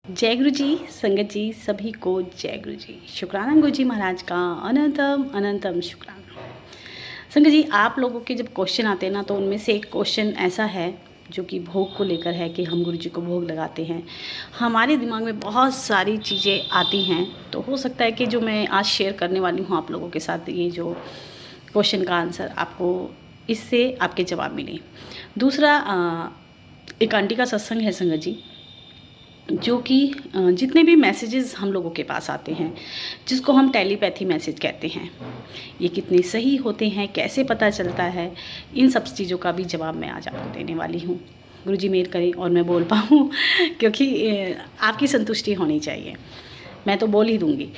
जय गुरु जी, संगत जी, सभी को जय गुरु जी। शुक्राना गुरु जी महाराज का अनंतम अनंतम शुक्राना। संगत जी, आप लोगों के जब क्वेश्चन आते हैं ना, तो उनमें से एक क्वेश्चन ऐसा है जो कि भोग को लेकर है कि हम गुरु जी को भोग लगाते हैं। हमारे दिमाग में बहुत सारी चीज़ें आती हैं, तो हो सकता है कि जो मैं आज शेयर करने वाली हूँ आप लोगों के साथ, ये जो क्वेश्चन का आंसर आपको इससे आपके जवाब मिले। दूसरा, एक आंटी का सत्संग है संगत जी, जो कि जितने भी मैसेजेस हम लोगों के पास आते हैं, जिसको हम टेलीपैथी मैसेज कहते हैं, ये कितने सही होते हैं, कैसे पता चलता है, इन सब चीज़ों का भी जवाब मैं आज आपको देने वाली हूँ। गुरुजी मेहर करें और मैं बोल पाऊँ क्योंकि आपकी संतुष्टि होनी चाहिए। मैं तो बोल ही दूँगी।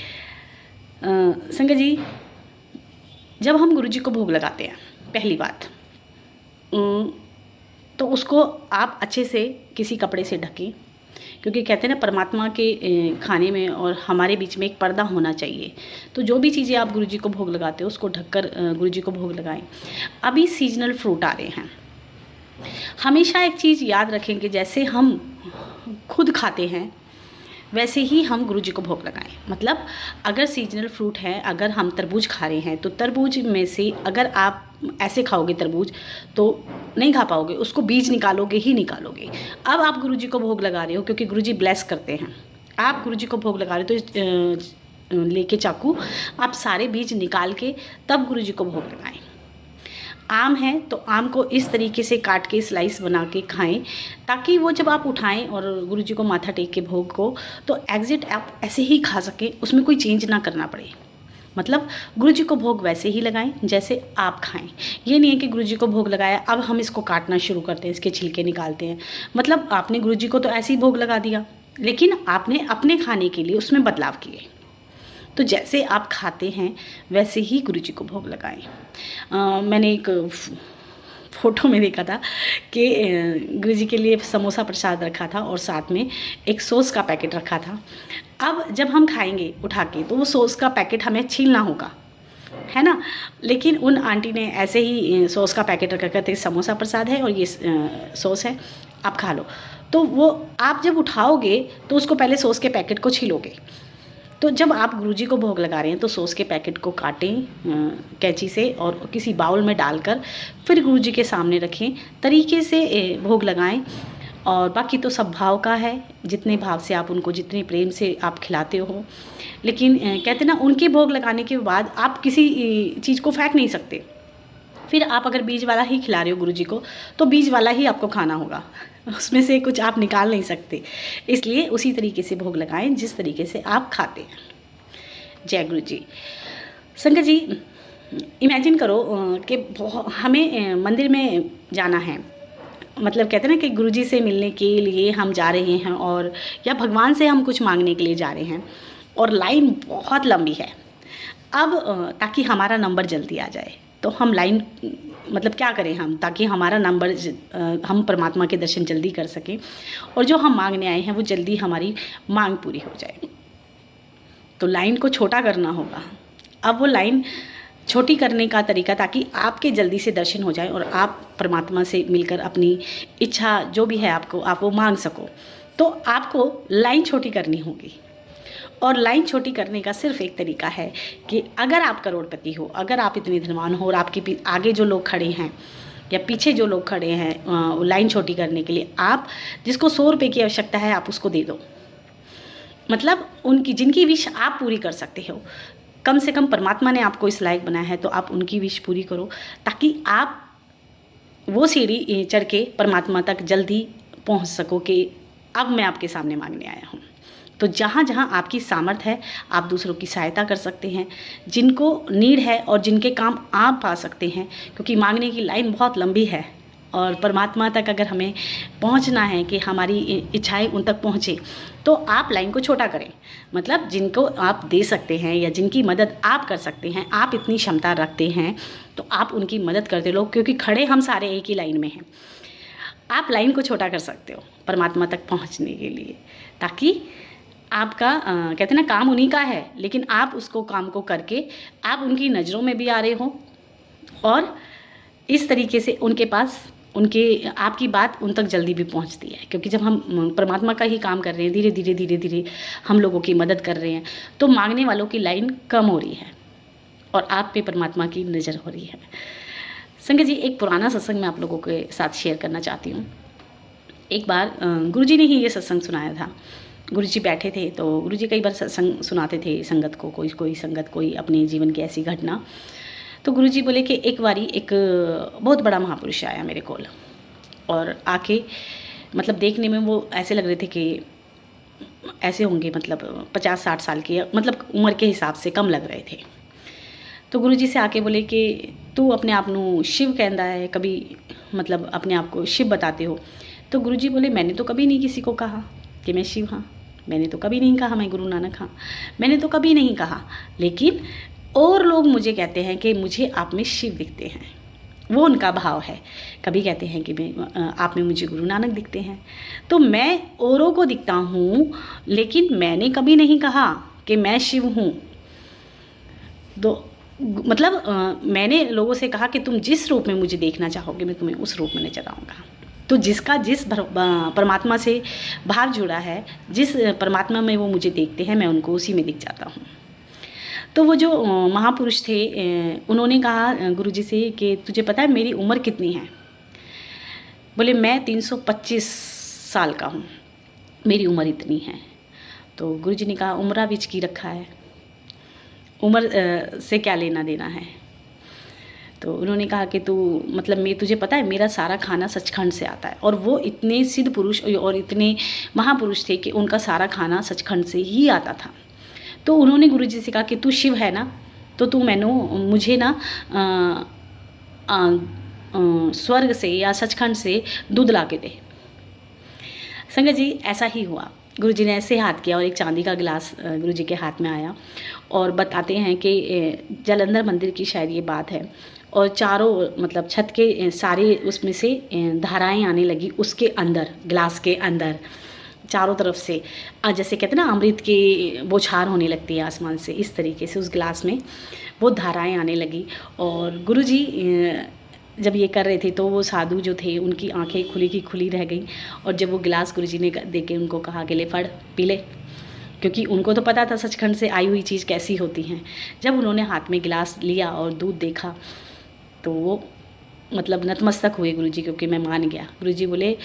संगत जी, जब हम गुरुजी को भोग लगाते हैं, पहली बात तो उसको आप अच्छे से किसी कपड़े से ढकें, क्योंकि कहते हैं ना, परमात्मा के खाने में और हमारे बीच में एक पर्दा होना चाहिए। तो जो भी चीज़ें आप गुरुजी को भोग लगाते हो, उसको ढककर गुरुजी को भोग लगाएं। अभी सीजनल फ्रूट आ रहे हैं। हमेशा एक चीज़ याद रखें कि जैसे हम खुद खाते हैं, वैसे ही हम गुरुजी को भोग लगाएं। मतलब अगर सीजनल फ्रूट है, अगर हम तरबूज खा रहे हैं, तो तरबूज में से अगर आप ऐसे खाओगे तरबूज तो नहीं खा पाओगे, उसको बीज निकालोगे ही निकालोगे। अब आप गुरुजी को भोग लगा रहे हो, क्योंकि गुरुजी ब्लेस करते हैं। आप गुरुजी को भोग लगा रहे हो तो लेके चाकू आप सारे बीज निकाल के तब गुरुजी को भोग लगाएं। आम है तो आम को इस तरीके से काट के स्लाइस बना के खाएं, ताकि वो जब आप उठाएं और गुरुजी को माथा टेक के भोग को, तो एग्जिट आप ऐसे ही खा सकें, उसमें कोई चेंज ना करना पड़े। मतलब गुरुजी को भोग वैसे ही लगाएं जैसे आप खाएं। ये नहीं है कि गुरुजी को भोग लगाया अब हम इसको काटना शुरू करते हैं, इसके छिलके निकालते हैं। मतलब आपने गुरुजी को तो ऐसे ही भोग लगा दिया, लेकिन आपने अपने खाने के लिए उसमें बदलाव किए। तो जैसे आप खाते हैं वैसे ही गुरुजी को भोग लगाएं। मैंने एक फ़ोटो में देखा था कि गुरुजी के लिए समोसा प्रसाद रखा था और साथ में एक सॉस का पैकेट रखा था। अब जब हम खाएंगे उठा के, तो वो सॉस का पैकेट हमें छीलना होगा, है ना। लेकिन उन आंटी ने ऐसे ही सॉस का पैकेट रखा, कहते समोसा प्रसाद है और ये सॉस है, आप खा लो। तो वो आप जब उठाओगे तो उसको पहले सॉस के पैकेट को छीलोगे। तो जब आप गुरुजी को भोग लगा रहे हैं तो सॉस के पैकेट को काटें कैंची से और किसी बाउल में डालकर फिर गुरुजी के सामने रखें, तरीके से भोग लगाएं। और बाकी तो सब भाव का है, जितने भाव से आप उनको, जितने प्रेम से आप खिलाते हो। लेकिन कहते ना, उनके भोग लगाने के बाद आप किसी चीज़ को फेंक नहीं सकते। फिर आप अगर बीज वाला ही खिला रहे हो गुरुजी को, तो बीज वाला ही आपको खाना होगा, उसमें से कुछ आप निकाल नहीं सकते। इसलिए उसी तरीके से भोग लगाएं जिस तरीके से आप खाते हैं। जय गुरु जी। संगत जी, इमेजिन करो कि हमें मंदिर में जाना है। मतलब कहते हैं ना कि गुरुजी से मिलने के लिए हम जा रहे हैं, और या भगवान से हम कुछ मांगने के लिए जा रहे हैं, और लाइन बहुत लंबी है। अब ताकि हमारा नंबर जल्दी आ जाए, तो हम लाइन, मतलब क्या करें हम, ताकि हमारा नंबर, हम परमात्मा के दर्शन जल्दी कर सकें और जो हम मांगने आए हैं वो जल्दी हमारी मांग पूरी हो जाए। तो लाइन को छोटा करना होगा। अब वो लाइन छोटी करने का तरीका, ताकि आपके जल्दी से दर्शन हो जाए और आप परमात्मा से मिलकर अपनी इच्छा जो भी है आपको, आप वो मांग सको। तो आपको लाइन छोटी करनी होगी। और लाइन छोटी करने का सिर्फ एक तरीका है कि अगर आप करोड़पति हो, अगर आप इतने धनवान हो और आपके आगे जो लोग खड़े हैं या पीछे जो लोग खड़े हैं लाइन छोटी करने के लिए, आप जिसको 100 रुपये की आवश्यकता है आप उसको दे दो। मतलब उनकी, जिनकी विश आप पूरी कर सकते हो, कम से कम परमात्मा ने आपको इस लायक बनाया है, तो आप उनकी विश पूरी करो, ताकि आप वो सीढ़ी चढ़ के परमात्मा तक जल्दी पहुंच सको कि अब मैं आपके सामने मांगने आया हूँ। तो जहाँ जहाँ आपकी सामर्थ्य है, आप दूसरों की सहायता कर सकते हैं, जिनको नीड है और जिनके काम आप पा सकते हैं, क्योंकि मांगने की लाइन बहुत लंबी है। और परमात्मा तक अगर हमें पहुंचना है कि हमारी इच्छाएं उन तक पहुंचे, तो आप लाइन को छोटा करें। मतलब जिनको आप दे सकते हैं या जिनकी मदद आप कर सकते हैं, आप इतनी क्षमता रखते हैं, तो आप उनकी मदद करते रहो, क्योंकि खड़े हम सारे एक ही लाइन में हैं। आप लाइन को छोटा कर सकते हो परमात्मा तक पहुँचने के लिए, ताकि आपका कहते हैं ना, काम उन्हीं का है, लेकिन आप उसको काम को करके आप उनकी नज़रों में भी आ रहे हो और इस तरीके से उनके पास उनके आपकी बात उन तक जल्दी भी पहुंचती है, क्योंकि जब हम परमात्मा का ही काम कर रहे हैं, धीरे धीरे धीरे धीरे हम लोगों की मदद कर रहे हैं, तो मांगने वालों की लाइन कम हो रही है और आप पे परमात्मा की नज़र हो रही है। संगत जी, एक पुराना सत्संग मैं आप लोगों के साथ शेयर करना चाहती हूँ। एक बार गुरुजी ने ही ये सत्संग सुनाया था। गुरुजी बैठे थे तो गुरुजी कई बार सत्संग सुनाते थे संगत को, कोई संगत, कोई अपने जीवन की ऐसी घटना। तो गुरुजी बोले कि एक बारी एक बहुत बड़ा महापुरुष आया मेरे कोल, और आके मतलब देखने में वो ऐसे लग रहे थे कि ऐसे होंगे मतलब 50-60 साल के, मतलब उम्र के हिसाब से कम लग रहे थे। तो गुरुजी से आके बोले कि तू अपने आप नू शिव कहता है, कभी मतलब अपने आप को शिव बताते हो? तो गुरुजी बोले मैंने तो कभी नहीं किसी को कहा कि मैं शिव हाँ, मैंने तो कभी नहीं कहा मैं गुरु नानक हाँ, मैंने तो कभी नहीं कहा, लेकिन और लोग मुझे कहते हैं कि मुझे आप में शिव दिखते हैं। वो उनका भाव है। कभी कहते हैं कि मैं आप में मुझे गुरु नानक दिखते हैं। तो मैं औरों को दिखता हूँ, लेकिन मैंने कभी नहीं कहा कि मैं शिव हूँ। तो मतलब मैंने लोगों से कहा कि तुम जिस रूप में मुझे देखना चाहोगे मैं तुम्हें उस रूप में नजर आऊँगा। तो जिसका जिस परमात्मा से भाव जुड़ा है, जिस परमात्मा में वो मुझे देखते हैं, मैं उनको उसी में दिख जाता हूँ। तो वो जो महापुरुष थे उन्होंने कहा गुरुजी से कि तुझे पता है मेरी उम्र कितनी है? बोले मैं 325 साल का हूँ, मेरी उम्र इतनी है। तो गुरुजी ने कहा उम्रा विच की रखा है, उम्र से क्या लेना देना है? तो उन्होंने कहा कि तू मतलब मैं तुझे पता है मेरा सारा खाना सचखंड से आता है। और वो इतने सिद्ध पुरुष और इतने महापुरुष थे कि उनका सारा खाना सचखंड से ही आता था। तो उन्होंने गुरुजी से कहा कि तू शिव है ना, तो तू मुझे ना स्वर्ग से या सचखंड से दूध ला के दे। संगत जी ऐसा ही हुआ। गुरुजी ने ऐसे हाथ किया और एक चांदी का गिलास गुरुजी के हाथ में आया, और बताते हैं कि जालंधर मंदिर की शायद ये बात है, और चारों मतलब छत के सारे उसमें से धाराएं आने लगी उसके अंदर, गिलास के अंदर चारों तरफ से, जैसे कहते हैं ना अमृत की बौछार होने लगती है आसमान से, इस तरीके से उस गिलास में वो धाराएं आने लगी। और गुरुजी जब ये कर रहे थे तो वो साधु जो थे उनकी आंखें खुली की खुली रह गई, और जब वो गिलास गुरुजी ने दे के उनको कहा कि ले फड़ पी ले, क्योंकि उनको तो पता था सचखंड से आई हुई चीज़ कैसी होती हैं। जब उन्होंने हाथ में गिलास लिया और दूध देखा तो वो मतलब नतमस्तक हुए गुरुजी, क्योंकि मैं मान गया। गुरुजी बोले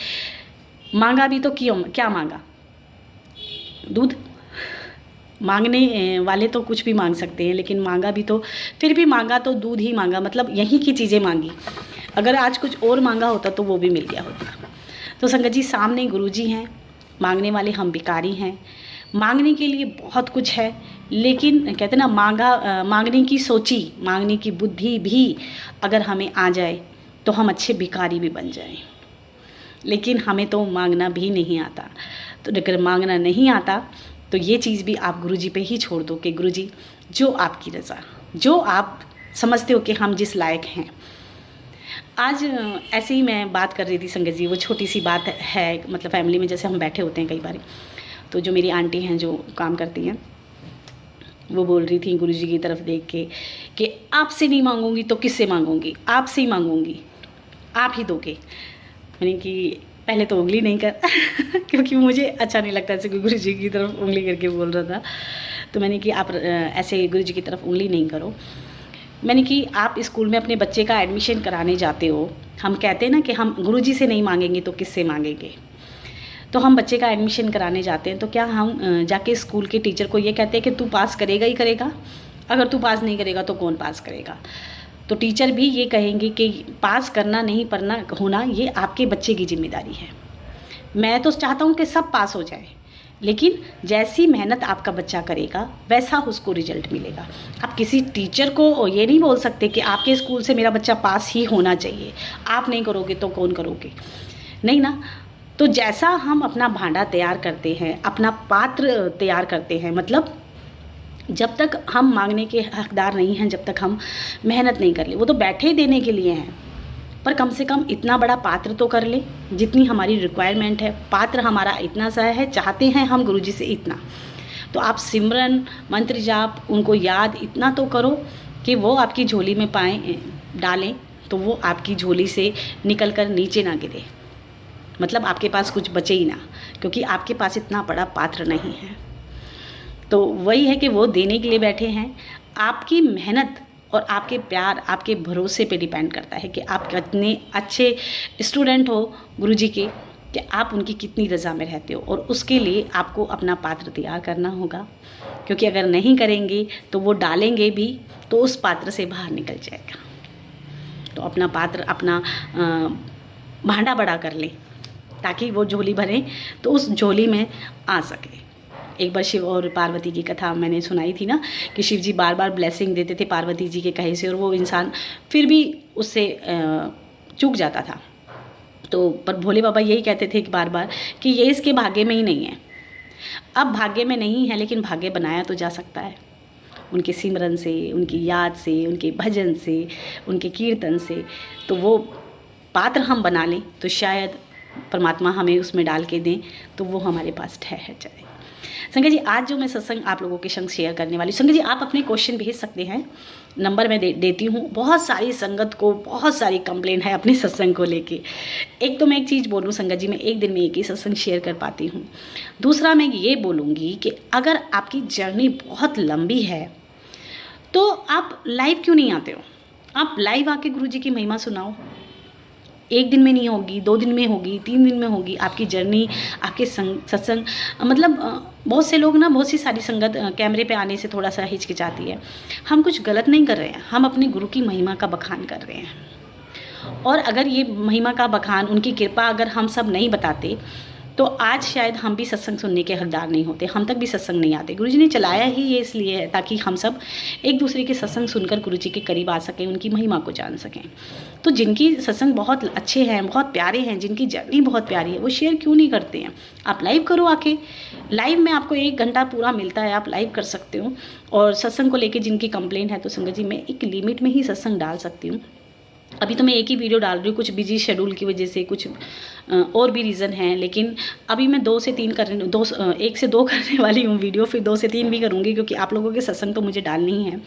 मांगा भी तो क्यों, क्या मांगा? दूध। मांगने वाले तो कुछ भी मांग सकते हैं, लेकिन मांगा भी तो, फिर भी मांगा तो दूध ही मांगा, मतलब यहीं की चीज़ें मांगी। अगर आज कुछ और मांगा होता तो वो भी मिल गया होता। तो संगत जी सामने गुरुजी हैं, मांगने वाले हम भिखारी हैं। मांगने के लिए बहुत कुछ है, लेकिन कहते ना मांगने की सोची, मांगने की बुद्धि भी अगर हमें आ जाए तो हम अच्छे भिखारी भी बन जाएं। लेकिन हमें तो मांगना भी नहीं आता। तो अगर मांगना नहीं आता तो ये चीज़ भी आप गुरुजी पे ही छोड़ दो कि गुरुजी जो आपकी रज़ा, जो आप समझते हो कि हम जिस लायक हैं। आज ऐसे ही मैं बात कर रही थी संगत जी, वो छोटी सी बात है, मतलब फैमिली में जैसे हम बैठे होते हैं कई बार, तो जो मेरी आंटी हैं जो काम करती हैं वो बोल रही थी गुरुजी की तरफ देख के कि आपसे नहीं मांगूंगी तो किससे मांगूंगी, आपसे ही मांगूंगी, आप ही दोगे। मैंने कि पहले तो उंगली नहीं कर क्योंकि मुझे अच्छा नहीं लगता ऐसे गुरुजी की तरफ उंगली करके बोल रहा था। तो मैंने कि आप ऐसे गुरुजी की तरफ उंगली नहीं करो। मैंने कि आप स्कूल में अपने बच्चे का एडमिशन कराने जाते हो, हम कहते हैं ना कि हम गुरुजी से नहीं मांगेंगे तो किससे मांगेंगे। तो हम बच्चे का एडमिशन कराने जाते हैं तो क्या हम जाके स्कूल के टीचर को ये कहते हैं कि तू पास करेगा ही करेगा, अगर तू पास नहीं करेगा तो कौन पास करेगा? तो टीचर भी ये कहेंगे कि पास करना नहीं पढ़ना होना ये आपके बच्चे की जिम्मेदारी है। मैं तो चाहता हूँ कि सब पास हो जाए, लेकिन जैसी मेहनत आपका बच्चा करेगा वैसा उसको रिजल्ट मिलेगा। आप किसी टीचर को ये नहीं बोल सकते कि आपके स्कूल से मेरा बच्चा पास ही होना चाहिए, आप नहीं करोगे तो कौन करोगे? नहीं ना। तो जैसा हम अपना भांडा तैयार करते हैं, अपना पात्र तैयार करते हैं, मतलब जब तक हम मांगने के हकदार नहीं हैं, जब तक हम मेहनत नहीं कर ले, वो तो बैठे ही देने के लिए हैं, पर कम से कम इतना बड़ा पात्र तो कर ले जितनी हमारी रिक्वायरमेंट है। पात्र हमारा इतना सा है, चाहते हैं हम गुरुजी से इतना, तो आप सिमरन मंत्र जाप उनको याद इतना तो करो कि वो आपकी झोली में पाएँ डालें, तो वो आपकी झोली से निकल कर नीचे ना गिरे, मतलब आपके पास कुछ बचे ही ना, क्योंकि आपके पास इतना बड़ा पात्र नहीं है। तो वही है कि वो देने के लिए बैठे हैं। आपकी मेहनत और आपके प्यार, आपके भरोसे पे डिपेंड करता है कि आप कितने अच्छे स्टूडेंट हो गुरुजी के, कि आप उनकी कितनी रज़ा में रहते हो। और उसके लिए आपको अपना पात्र तैयार करना होगा, क्योंकि अगर नहीं करेंगे तो वो डालेंगे भी तो उस पात्र से बाहर निकल जाएगा। तो अपना पात्र, अपना भांडा बड़ा कर लें ताकि वो झोली भरें तो उस झोली में आ सके। एक बार शिव और पार्वती की कथा मैंने सुनाई थी ना, कि शिव जी बार बार ब्लेसिंग देते थे पार्वती जी के कहे से, और वो इंसान फिर भी उससे चूक जाता था। तो पर भोले बाबा यही कहते थे कि बार बार कि ये इसके भाग्य में ही नहीं है। अब भाग्य में नहीं है, लेकिन भाग्य बनाया तो जा सकता है उनके सिमरन से, उनकी याद से, उनके भजन से, उनके कीर्तन से। तो वो पात्र हम बना लें तो शायद परमात्मा हमें उसमें डाल के दें, तो वो हमारे पास ठहर जाए। संगत जी, आज जो मैं सत्संग आप लोगों के संग शेयर करने वाली, संगत जी आप अपने क्वेश्चन भेज सकते हैं, नंबर मैं देती हूँ। बहुत सारी संगत को बहुत सारी कंप्लेंट है अपने सत्संग को लेके। एक तो मैं एक चीज़ बोलूँ संगत जी, मैं एक दिन में एक ही सत्संग शेयर कर पाती हूँ। दूसरा मैं ये बोलूँगी कि अगर आपकी जर्नी बहुत लंबी है तो आप लाइव क्यों नहीं आते हो? आप लाइव आके गुरुजी की महिमा सुनाओ। एक दिन में नहीं होगी, 2 दिन में होगी, 3 दिन में होगी आपकी जर्नी, आपके सत्संग। मतलब बहुत से लोग ना, बहुत सी सारी संगत कैमरे पे आने से थोड़ा सा हिचकिचाती है। हम कुछ गलत नहीं कर रहे हैं, हम अपने गुरु की महिमा का बखान कर रहे हैं। और अगर ये महिमा का बखान, उनकी कृपा अगर हम सब नहीं बताते तो आज शायद हम भी सत्संग सुनने के हकदार नहीं होते, हम तक भी सत्संग नहीं आते। गुरुजी ने चलाया ही ये इसलिए है ताकि हम सब एक दूसरे के सत्संग सुनकर गुरुजी के करीब आ सकें, उनकी महिमा को जान सकें। तो जिनकी सत्संग बहुत अच्छे हैं, बहुत प्यारे हैं, जिनकी जर्नी बहुत प्यारी है, वो शेयर क्यों नहीं करते हैं? आप लाइव करो आके। लाइव में आपको 1 घंटा पूरा मिलता है, आप लाइव कर सकते हो। और सत्संग को लेकर जिनकी कंप्लेंट है तो संगत जी मैं एक लिमिट में ही सत्संग डाल सकती हूँ। अभी तो मैं एक ही वीडियो डाल रही हूँ, कुछ बिजी शेड्यूल की वजह से, कुछ और भी रीज़न हैं। लेकिन अभी मैं 2 से 3 करने 1 से 2 करने वाली हूँ वीडियो, फिर 2 से 3 भी करूँगी, क्योंकि आप लोगों के सत्संग तो मुझे डालनी ही है।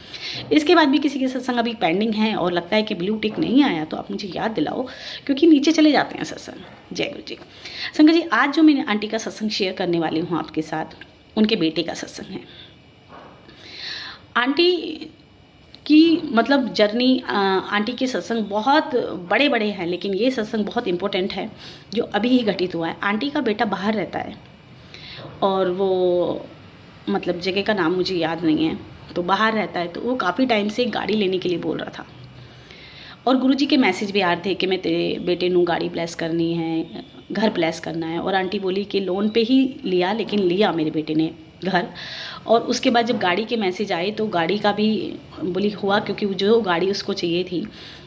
इसके बाद भी किसी के सत्संग अभी पेंडिंग है और लगता है कि ब्लू टिक नहीं आया, तो आप मुझे याद दिलाओ, क्योंकि नीचे चले जाते हैं सत्संग। जय गुरु जी। संगत जी, आज जो मैं आंटी का सत्संग शेयर करने वाली हूँ आपके साथ, उनके बेटे का सत्संग है। आंटी की मतलब जर्नी, आंटी के सत्संग बहुत बड़े बड़े हैं, लेकिन ये सत्संग बहुत इम्पोर्टेंट है जो अभी ही घटित हुआ है। आंटी का बेटा बाहर रहता है और वो मतलब जगह का नाम मुझे याद नहीं है, तो बाहर रहता है। तो वो काफ़ी टाइम से गाड़ी लेने के लिए बोल रहा था, और गुरुजी के मैसेज भी आ रहे थे कि मैं तेरे बेटे नू गाड़ी प्लेस करनी है, घर प्लेस करना है। और आंटी बोली कि लोन पे ही लिया, लेकिन लिया मेरे बेटे ने घर। और उसके बाद जब गाड़ी के मैसेज आए तो गाड़ी का भी बोली हुआ, क्योंकि जो गाड़ी उसको चाहिए थी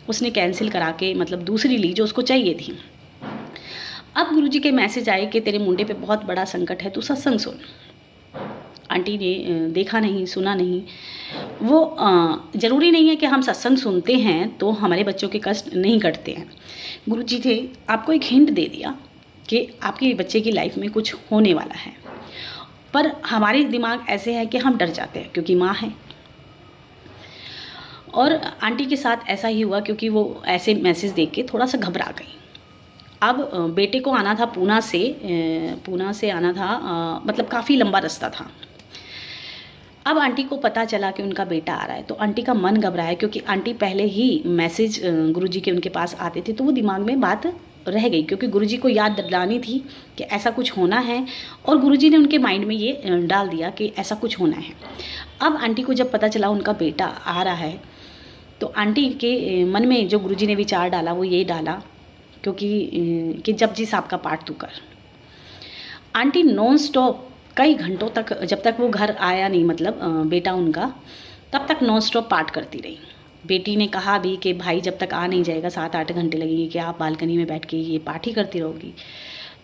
उसने कैंसिल करा के मतलब दूसरी ली जो उसको चाहिए थी। अब गुरुजी के मैसेज आए कि तेरे मुंडे पे बहुत बड़ा संकट है, तू सत्संग सुन। आंटी ने देखा नहीं, सुना नहीं। वो ज़रूरी नहीं है कि हम सत्संग सुनते हैं तो हमारे बच्चों के कष्ट नहीं कटते हैं। गुरुजी थे आपको एक हिंट दे दिया कि आपके बच्चे की लाइफ में कुछ होने वाला है, पर हमारे दिमाग ऐसे है कि हम डर जाते हैं क्योंकि माँ है। और आंटी के साथ ऐसा ही हुआ, क्योंकि वो ऐसे मैसेज देख के थोड़ा सा घबरा गई। अब बेटे को आना था पूना से आना था, मतलब काफ़ी लंबा रास्ता था। अब आंटी को पता चला कि उनका बेटा आ रहा है, तो आंटी का मन घबराया, क्योंकि आंटी पहले ही मैसेज गुरुजी के उनके पास आते थे, तो वो दिमाग में बात रह गई, क्योंकि गुरुजी को याद दिलानी थी कि ऐसा कुछ होना है, और गुरुजी ने उनके माइंड में ये डाल दिया कि ऐसा कुछ होना है। अब आंटी को जब पता चला उनका बेटा आ रहा है, तो आंटी के मन में जो गुरुजी ने विचार डाला वो ये डाला, क्योंकि कि जपजी साहब का पाठ तू कर। आंटी नॉन स्टॉप कई घंटों तक, जब तक वो घर आया नहीं, मतलब बेटा उनका, तब तक नॉन स्टॉप पाठ करती रही। बेटी ने कहा भी कि भाई जब तक आ नहीं जाएगा 7-8 घंटे लगेंगे, कि आप बालकनी में बैठ के ये पाठ ही करती रहोगी।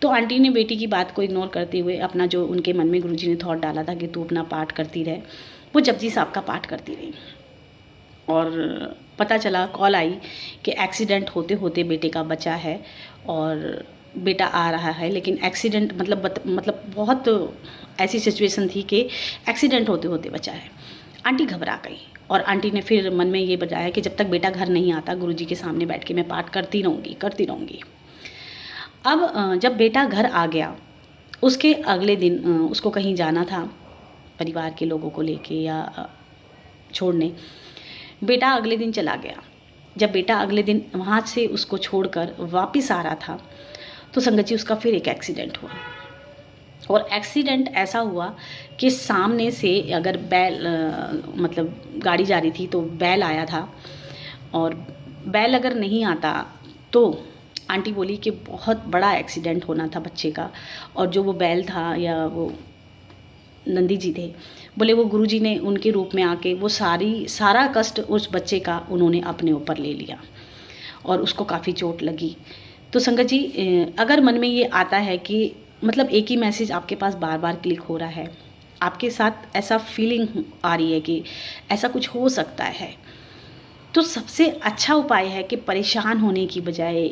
तो आंटी ने बेटी की बात को इग्नोर करते हुए अपना जो उनके मन में गुरुजी ने थॉट डाला था कि तू अपना पाठ करती रहे, वो जपजी साहब का पाठ करती रही। और पता चला, कॉल आई कि एक्सीडेंट होते होते बेटे का बचा है और बेटा आ रहा है, लेकिन एक्सीडेंट मतलब बहुत ऐसी सिचुएशन थी कि एक्सीडेंट होते होते बचा है। आंटी घबरा गई, और आंटी ने फिर मन में ये बताया कि जब तक बेटा घर नहीं आता गुरुजी के सामने बैठ के मैं पाठ करती रहूँगी। अब जब बेटा घर आ गया, उसके अगले दिन उसको कहीं जाना था परिवार के लोगों को लेके या छोड़ने। बेटा अगले दिन चला गया। जब बेटा अगले दिन वहाँ से उसको छोड़कर वापस आ रहा था तो संगत जी उसका फिर एक एक्सीडेंट हुआ। और एक्सीडेंट ऐसा हुआ कि सामने से अगर बैल मतलब गाड़ी जा रही थी तो बैल आया था, और बैल अगर नहीं आता तो आंटी बोली कि बहुत बड़ा एक्सीडेंट होना था बच्चे का। और जो वो बैल था या वो नंदी जी थे, बोले वो गुरुजी ने उनके रूप में आके वो सारा कष्ट उस बच्चे का उन्होंने अपने ऊपर ले लिया और उसको काफ़ी चोट लगी। तो संगत जी अगर मन में ये आता है कि मतलब एक ही मैसेज आपके पास बार बार क्लिक हो रहा है, आपके साथ ऐसा फीलिंग आ रही है कि ऐसा कुछ हो सकता है, तो सबसे अच्छा उपाय है कि परेशान होने की बजाय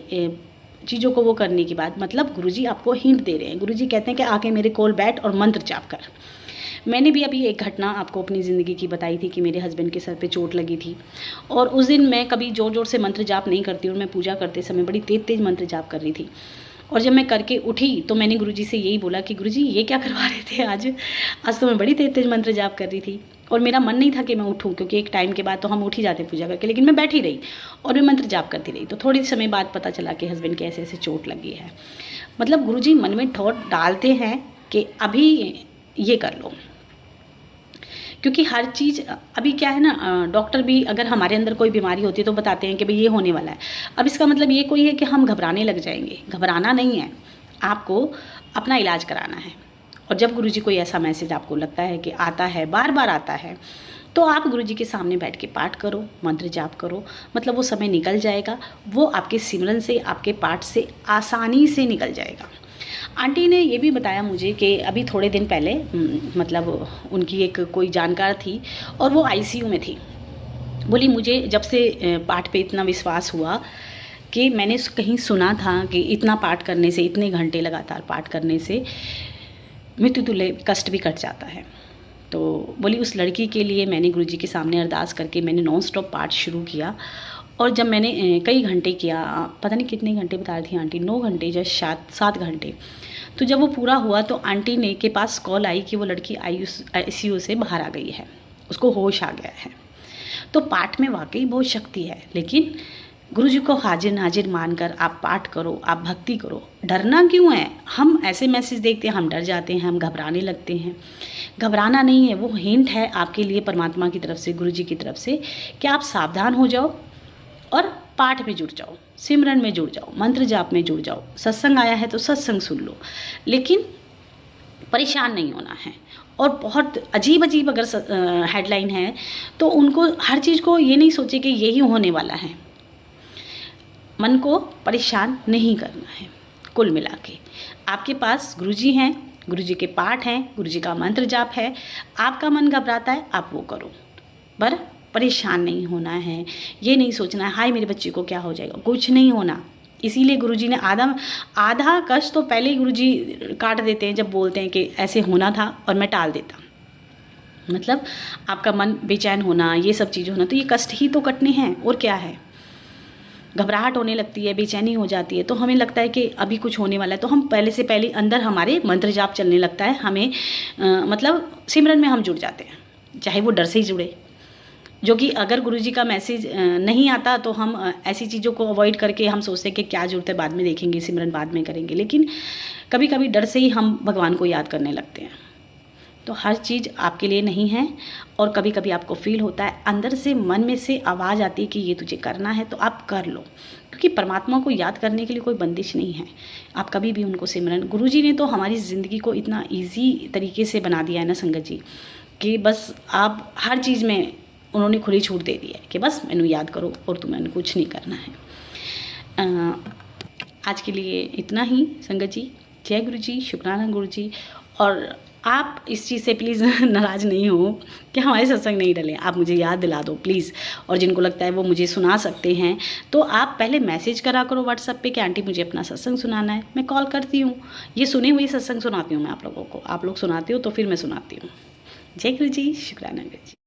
चीज़ों को वो करने की बात, मतलब गुरुजी आपको हिंट दे रहे हैं। गुरुजी कहते हैं कि आके मेरे कोल बैठ और मंत्र जाप कर। मैंने भी अभी एक घटना आपको अपनी ज़िंदगी की बताई थी कि मेरे हस्बैंड के सर पे चोट लगी थी, और उस दिन मैं कभी ज़ोर ज़ोर से मंत्र जाप नहीं करती और मैं पूजा करते समय बड़ी तेज़ मंत्र जाप कर रही थी। और जब मैं करके उठी तो मैंने गुरुजी से यही बोला कि गुरुजी ये क्या करवा रहे थे आज तो मैं बड़ी तेज़ मंत्र जाप कर रही थी और मेरा मन नहीं था कि मैं उठूं, क्योंकि एक टाइम के बाद तो हम उठ ही जाते पूजा करके, लेकिन मैं बैठी रही और मैं मंत्र जाप करती रही। तो थोड़ी समय बाद पता चला कि हस्बैंड के ऐसे चोट लगी है। मतलब गुरुजी मन में थॉट डालते हैं कि अभी ये कर लो, क्योंकि हर चीज़ अभी क्या है ना, डॉक्टर भी अगर हमारे अंदर कोई बीमारी होती है तो बताते हैं कि भाई ये होने वाला है। अब इसका मतलब ये कोई है कि हम घबराने लग जाएंगे, घबराना नहीं है, आपको अपना इलाज कराना है। और जब गुरुजी कोई ऐसा मैसेज आपको लगता है कि आता है, बार बार आता है, तो आप गुरुजी के सामने बैठ के पाठ करो, मंत्र जाप करो, मतलब वो समय निकल जाएगा, वो आपके सिमरन से, आपके पाठ से आसानी से निकल जाएगा। आंटी ने ये भी बताया मुझे कि अभी थोड़े दिन पहले मतलब उनकी एक कोई जानकार थी और वो आईसीयू में थी। बोली मुझे जब से पाठ पे इतना विश्वास हुआ कि मैंने कहीं सुना था कि इतना पाठ करने से, इतने घंटे लगातार पाठ करने से मृत्यु तुल्य कष्ट भी कट जाता है। तो बोली उस लड़की के लिए मैंने गुरुजी के सामने अरदास करके मैंने नॉन स्टॉप पाठ शुरू किया। और जब मैंने कई घंटे किया, पता नहीं कितने घंटे बता रही थी आंटी, 9 घंटे या 7 घंटे। तो जब वो पूरा हुआ तो आंटी ने के पास कॉल आई कि वो लड़की आईसीयू से बाहर आ गई है, उसको होश आ गया है। तो पाठ में वाकई बहुत शक्ति है, लेकिन गुरुजी को हाजिर नाजिर मानकर आप पाठ करो, आप भक्ति करो। डरना क्यों है? हम ऐसे मैसेज देखते हैं हम डर जाते हैं, हम घबराने लगते हैं। घबराना नहीं है, वो हिंट है आपके लिए परमात्मा की तरफ से, गुरुजी की तरफ से, कि आप सावधान हो जाओ और पाठ में जुड़ जाओ, सिमरन में जुड़ जाओ, मंत्र जाप में जुड़ जाओ। सत्संग आया है तो सत्संग सुन लो, लेकिन परेशान नहीं होना है। और बहुत अजीब अगर हेडलाइन है तो उनको हर चीज़ को ये नहीं सोचे कि यही होने वाला है। मन को परेशान नहीं करना है। कुल मिला के आपके पास गुरुजी हैं, गुरुजी के पाठ हैं, गुरुजी का मंत्र जाप है। आपका मन घबराता है, आप वो करो, पर परेशान नहीं होना है। ये नहीं सोचना है हाय मेरे बच्चे को क्या हो जाएगा, कुछ नहीं होना। इसीलिए गुरुजी ने आधा कष्ट तो पहले ही गुरुजी काट देते हैं जब बोलते हैं कि ऐसे होना था और मैं टाल देता। मतलब आपका मन बेचैन होना, ये सब चीज़ होना, तो ये कष्ट ही तो कटने हैं, और क्या है। घबराहट होने लगती है, बेचैनी हो जाती है, तो हमें लगता है कि अभी कुछ होने वाला है, तो हम पहले से पहले अंदर हमारे मंत्र जाप चलने लगता है, हमें मतलब सिमरन में हम जुड़ जाते हैं, चाहे वो डर से ही जुड़े। जो कि अगर गुरुजी का मैसेज नहीं आता तो हम ऐसी चीज़ों को अवॉइड करके हम सोचते हैं कि क्या जरूरत है, बाद में देखेंगे, सिमरन बाद में करेंगे। लेकिन कभी कभी डर से ही हम भगवान को याद करने लगते हैं। तो हर चीज़ आपके लिए नहीं है, और कभी कभी आपको फील होता है अंदर से, मन में से आवाज़ आती है कि ये तुझे करना है, तो आप कर लो। क्योंकि परमात्मा को याद करने के लिए कोई बंदिश नहीं है, आप कभी भी उनको सिमरन। गुरुजी ने तो हमारी ज़िंदगी को इतना ईजी तरीके से बना दिया है ना संगत जी, कि बस आप हर चीज़ में उन्होंने खुली छूट दे दी है कि बस मैंने याद करो और तुम्हें कुछ नहीं करना है। आज के लिए इतना ही संगत जी। जय गुरु जी, शुक्राना गुरु जी। और आप इस चीज़ से प्लीज़ नाराज़ नहीं हो कि हमारे सत्संग नहीं डले, आप मुझे याद दिला दो प्लीज़। और जिनको लगता है वो मुझे सुना सकते हैं तो आप पहले मैसेज करा करो व्हाट्सएप पे कि आंटी मुझे अपना सत्संग सुनाना है, मैं कॉल करती हूँ। ये सुने हुए सत्संग सुनाती हूँ मैं आप लोगों को, आप लोग सुनाते हो तो फिर मैं सुनाती हूँ। जय गुरु जी, शुक्राना गुरु जी।